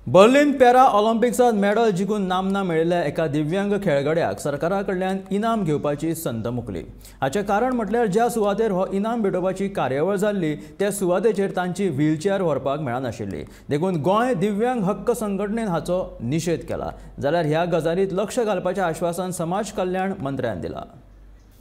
Berlin para ऑलिम्पिक्सात medal जिखून नामना मेळिल्ल्या एका दिव्यांग खेळगड्याक सरकारा कडल्यान इनाम घेवपाची संद मुकली। हाचे कारण म्हटल्यार ज्या सुवातेर हो इनाम भेटोवपाची कार्यावळ जाल्ली त्या सुवातेचेर तांची व्हीलचेअर व्हरपाक मेळनाशिल्ली। देखून गोंय दिव्यांग हक्क संघटनेन हाचो निशेध केला। जाल्यार ह्या गजालीत लक्ष घालपाचें आश्वासन समाज कल्याण मंत्र्यान दिला।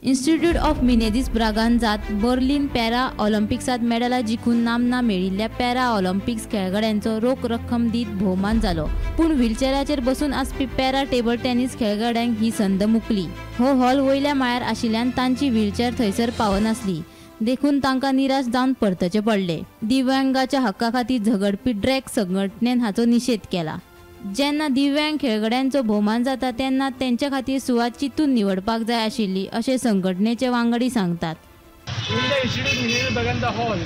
इन्स्टिट्यूट ऑफ मिनेझिस ब्रागांझात बर्लिन पॅरा ऑलिम्पिक्सात मेडलां जिखून नामना मेळिल्ल्या पॅरा ऑलिम्पिक्स खेळगड्यांचो रोख रक्कम दीत भोवमान जालो। पूण व्हीलचेअराचेर बसून आसपी पॅरा टेबल टेनिस खेळगड्यांक ही संद मुकली। हो हॉल वयल्या माळ्यार आशिल्ल्यान तांची व्हीलचेअर थंयसर पावनासली। देखून तांकां निराश जावन परतचे पडले। दिव्यांगाच्या हक्का खातीर झगडपी ड्रॅग संघटनेन हाचो निशेध केला। जेन्ना दिव्यांग खेळगड्यांचो भोवमान जाता तेन्ना तेंच्या खातीर सुवात चिंतून निवडपाक जाय आशिल्ली अशें संघटनेचे वांगडी सांगतात। In the Institute Mineral Baganda Hall,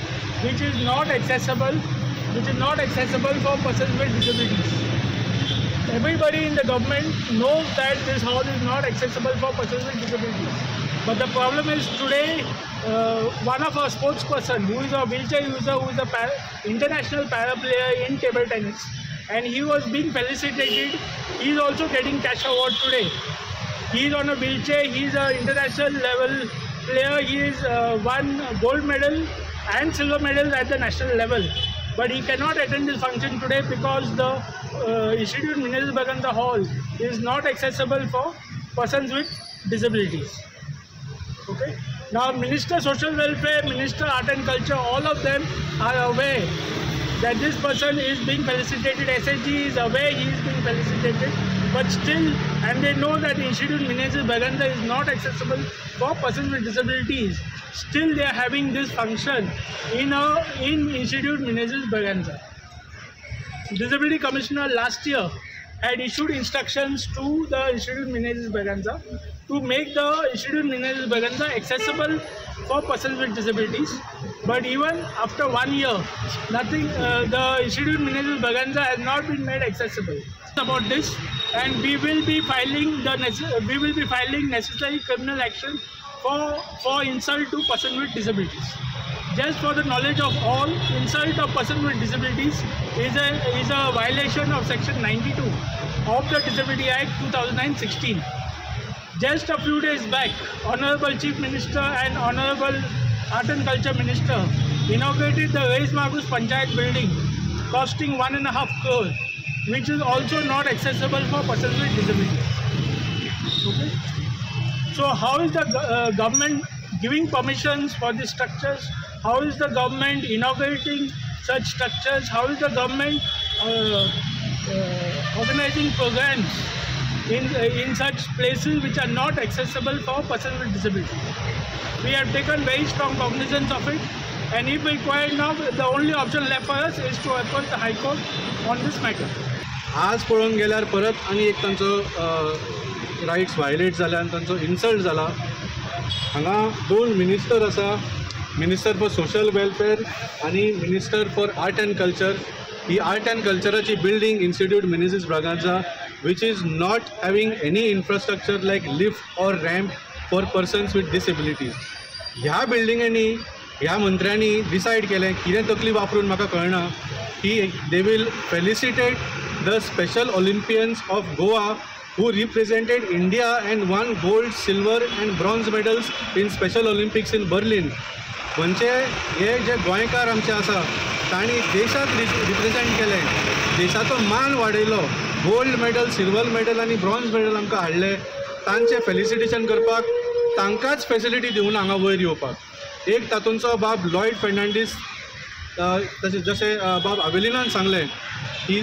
which is not accessible for persons with disabilities. Everybody in the government knows that this hall is not accessible for persons with disabilities. But the problem is today, one of our sportsperson who is a wheelchair user, who is a international para player in table tennis, and he was being felicitated. He is also getting cash award today. He is on a wheelchair. He is an international level player. He is won gold medal and silver medal at the national level. But he cannot attend this function today because the Institute Mineral Baganda Hall is not accessible for persons with disabilities. Okay. Now, Minister Social Welfare, Minister Art and Culture, all of them are aware that this person is being felicitated. SSG is aware he is being felicitated, but still, and they know that Institute Mineral Baganda is not accessible for persons with disabilities. Still, they are having this function in Institute Mineral Baganda. Disability Commissioner last year had issued instructions to the Institute Mineral Baganda to make the Institute Mineral Baganda accessible for persons with disabilities. But even after 1 year, nothing. The Institute Mineral Baganda has not been made accessible. About this, and we will be filing necessary criminal action for insult to persons with disabilities. Just for the knowledge of all, insult of persons with disabilities is a violation of Section 92 of the Disability Act 2016. Just a few days back, Honorable Chief Minister and Honorable Art and Culture Minister inaugurated the Reis Magus Panchayat building costing 1.5 crore, which is also not accessible for persons with disabilities. Okay? So how is the government giving permissions for these structures? How is the government inaugurating such structures? How is the government organizing programs in such places which are not accessible for persons with disabilities? We have taken very strong cognizance of it, and if required now, the only option left for us is to approach the High Court on this matter. आज पळोवंक गेल्यार परत आनी एक तांचो rights violet जाला आनी तांचो इन्सल्ट जाला। हांगा दोन मिनिस्टर आसा, मिनिस्टर फॉर सोशल वेलफेअर आनी minister for art and culture. ही आर्ट एंड कल्चराची building institute Menezes Braganza, which is not having any infrastructure like lift or ramp for persons with disabilities. ह्या बिल्डिंगांनी ह्या मंत्र्यांनी डिसायड केलें, कितें तकली वापरून म्हाका कळना, की they will felicitate the Special Olympians of Goa who represented India and won gold, silver and bronze medals in Special Olympics in Berlin. म्हणजे हे जे गोंयकार आमचे आसा तांणी देशाक रिप्रेजेंट केलें, देशाचो मान वाडयलो, गोल्ड मेडल, सिल्वर मेडल आनी ब्रॉन्झ मेडल आमकां हाडले। तांचें फेलिसिटेशन करपाक तांकांच फेसिलिटी दिवून हांगा वयर येवपाक। एक तातूंचो बाब लॉयड फेर्नांडीस, जशें बाब आवेलिनान सांगलें, he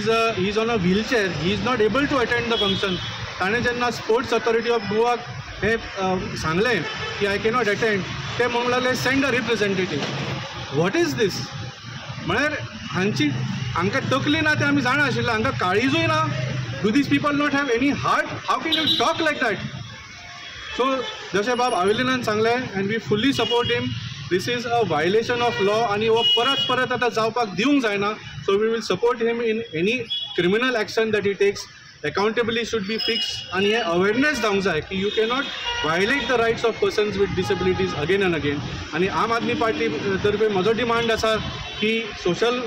is on a wheelchair, he is not able to attend the function. ताणें जेन्ना स्पोर्ट्स ऑथॉरिटी ऑफ गोवाक हे सांगलें की आय कॅनॉट अटेंड, ते म्हणूंक लागले send a representative. What is दीस? म्हळ्यार हांकां तकली ना तें आमी जाणा आशिल्लें, हांकां काळीजूय ना। Do these people not have any heart? How can you talk like that? So जशें बाब आवेलिनान सांगलें, and we fully support him, this is a violation of law आनी हो परत परत आतां जावपाक दिवंक जायना। So we will support him in any criminal action that he takes. Accountability should be fixed, and हे awareness जावंक जाय की you cannot violate the rights of persons with disabilities again and again. आणि आम आदमी पार्टी तर्फे म्हजो demand आसा की सोशल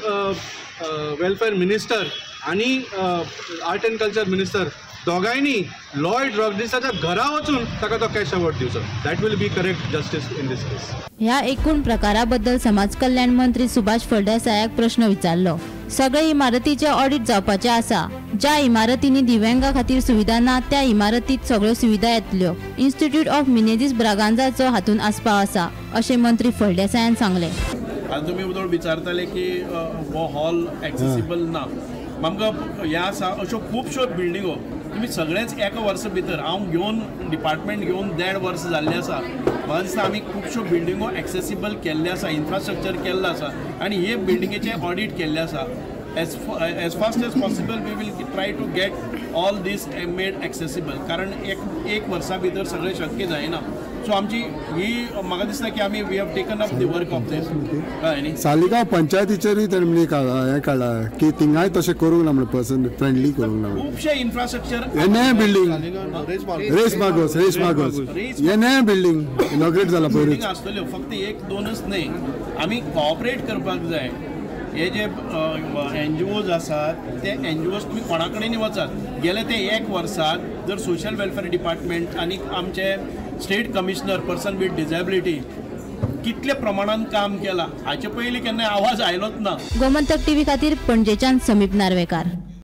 वेलफेअर मिनिस्टर आणि आर्ट अँड कल्चर मिनिस्टर दोगांयनी लॉयड रॉड्रिग्साच्या घरा वचून ताका तो कॅश अवॉर्ड दिवचो. That will be correct justice in this case. ह्या एकूण प्रकाराबद्दल समाज कल्याण मंत्री सुभाष फळदेसायाक प्रश्न विचारलो. सगळे इमारतीचे ऑडिट जावपाचे आसा. ज्या इमारतींनी दिव्यांगा खातीर सुविधा ना त्या इमारतीत सगळ्यो सुविधा येतल्यो. इन्स्टिट्यूट ऑफ मिनेझीस ब्रागांझाचो हातून आस्पाव आसा अशें मंत्री फळदेसायान सांगले. आज तुम्ही उदळ विचारताले की हो हॉल एक्सेसिबल ना. आमकां ह्या आसा अश्यो खुबश्यो बिल्डिंगो तुम्ही सगळेच एका वर्सा भितर हांव घेवन डिपार्टमेंट घेवन 1.5 वर्स जाल्ले आसा. म्हाका दिसता आमी खुबश्यो बिल्डिंगो एक्सेसिबल केल्ले आसा, इन्फ्रास्ट्रक्चर केल्लो आसा आणि हे बिल्डिंगेचे ऑडिट केल्ले आसा. as fast as possible we will try to get all this made accessible. कारण एक वर्सा भितर सगळे शक्य जायना. सो आमची ही म्हाका दिसता की आमी we have taken up the work of this. Saligao पंचायतीचेरूय तेणी हें काडला की थिंगाय तशें करूंक ना म्हणून पर्सन फ्रेंडली करूंक ना. खुबशे इन्फ्रास्ट्रक्चर एने बिल्डिंग रेस मागोस एने बिल्डिंग इनॉग्रेट जाला पयलीं आसतल्यो. फक्त 1-2च न्हय, आमी कोऑपरेट करपाक जाय. हे जे NGOज आसात ते NGOज तुम्ही कोणा कडेन वचात गेले ते 1 वर्सात जर सोशल वेलफेअर डिपार्टमेंट आणि आमचे state commissioner person with disability कितल्या प्रमाणात काम केला हाचे पयलीं केन्ना आवाज आयलोच ना. गोमंतक टीव्ही खातीर पणजेच्यान समीप नार्वेकार.